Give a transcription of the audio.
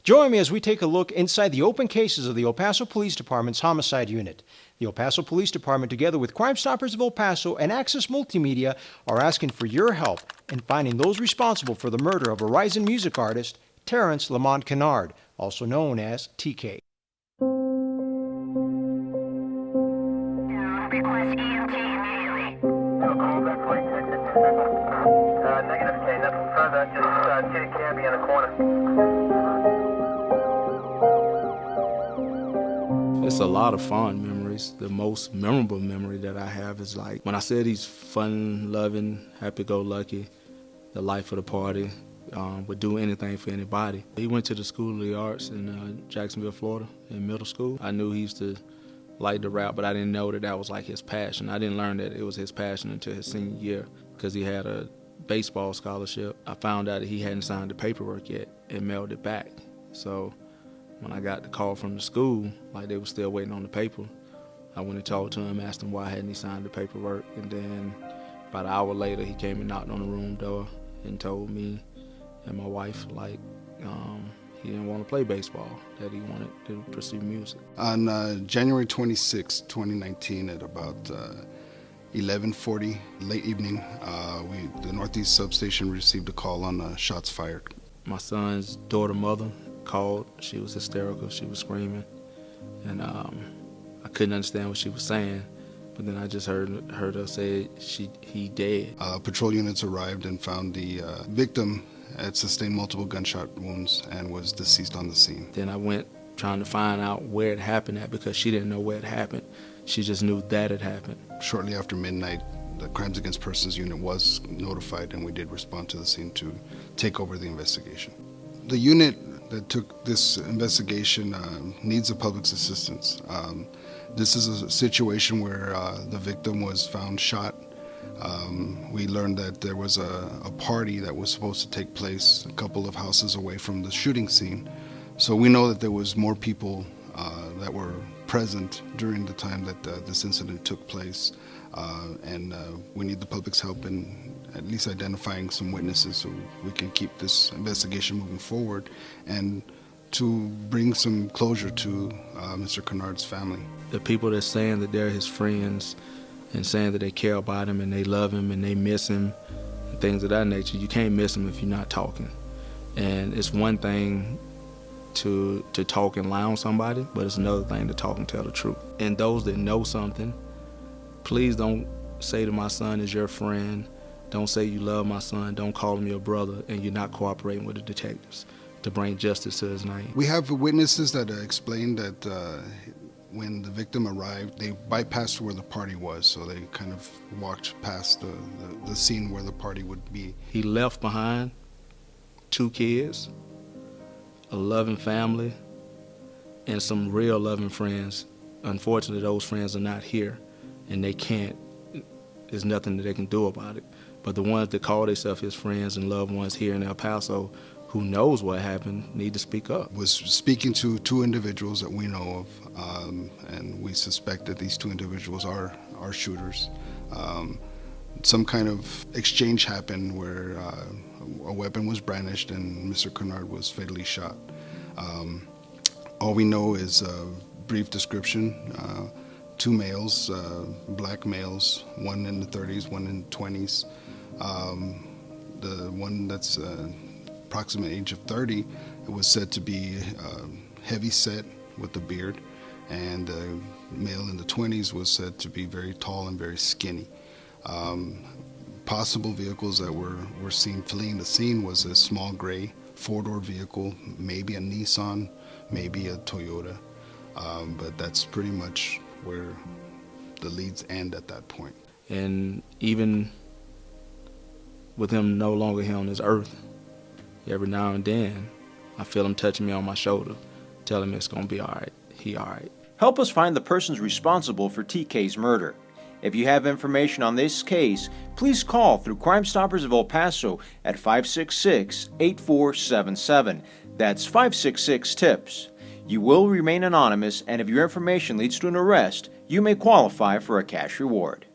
Join me as we take a look inside the open cases of the El Paso Police Department's Homicide Unit. The El Paso Police Department, together with Crime Stoppers of El Paso and Access Multimedia, are asking for your help in finding those responsible for the murder of Verizon music artist Terrance Lamont Kinard, also known as TK. Request EMT immediately. Negative K, nothing further, just Kitty Canby in the corner. It's a lot of fond memories. The most memorable memory that I have is like when I said he's fun, loving, happy-go-lucky, the life of the party, would do anything for anybody. He went to the School of the Arts in Jacksonville, Florida, in middle school. I knew he used to like to rap, but I didn't know that that was like his passion. I didn't learn that it was his passion until his senior year because he had a baseball scholarship. I found out that he hadn't signed the paperwork yet and mailed it back. So when I got the call from the school, like they were still waiting on the paper, I went and talked to him, asked him why hadn't he signed the paperwork, and then about an hour later he came and knocked on the room door and told me and my wife like he didn't want to play baseball, that he wanted to pursue music. On January 26, 2019 at about 11:40, late evening, the Northeast substation received a call on shots fired. My son's daughter mother called. She was hysterical. She was screaming, and I couldn't understand what she was saying. But then I just heard her say he dead. Patrol units arrived and found the victim had sustained multiple gunshot wounds and was deceased on the scene. Then I went trying to find out where it happened at because she didn't know where it happened. She just knew that it happened. Shortly after midnight, the Crimes Against Persons unit was notified, and we did respond to the scene to take over the investigation. The unit that took this investigation needs the public's assistance. This is a situation where the victim was found shot. We learned that there was a party that was supposed to take place a couple of houses away from the shooting scene. So we know that there was more people that were present during the time that this incident took place. And we need the public's help in at least identifying some witnesses so we can keep this investigation moving forward and to bring some closure to Mr. Kinard's family. The people that's saying that they're his friends and saying that they care about him and they love him and they miss him and things of that nature, you can't miss him if you're not talking. And it's one thing to talk and lie on somebody, but it's another thing to talk and tell the truth. And those that know something, please don't say to my son is your friend, don't say you love my son, don't call him your brother, and you're not cooperating with the detectives to bring justice to his name. We have witnesses that explained that when the victim arrived, they bypassed where the party was, so they kind of walked past the scene where the party would be. He left behind 2 kids, a loving family, and some real loving friends. Unfortunately, those friends are not here, and they can't, there's nothing that they can do about it. But the ones that call themselves his friends and loved ones here in El Paso, who knows what happened, need to speak up. Was speaking to 2 individuals that we know of, and we suspect that these 2 individuals are shooters. Some kind of exchange happened where a weapon was brandished and Mr. Kinard was fatally shot. All we know is a brief description. 2 males, black males, one in the 30s, one in the 20s. The one that's approximate age of 30, it was said to be heavy set with a beard, and the male in the 20s was said to be very tall and very skinny. Possible vehicles that were seen fleeing the scene was a small gray 4-door vehicle, maybe a Nissan, maybe a Toyota, but that's pretty much where the leads end at that point. And even with him no longer here on this earth, every now and then, I feel him touching me on my shoulder, telling me it's gonna be all right, he all right. Help us find the persons responsible for TK's murder. If you have information on this case, please call through Crime Stoppers of El Paso at 566-8477. That's 566-TIPS. You will remain anonymous, and if your information leads to an arrest, you may qualify for a cash reward.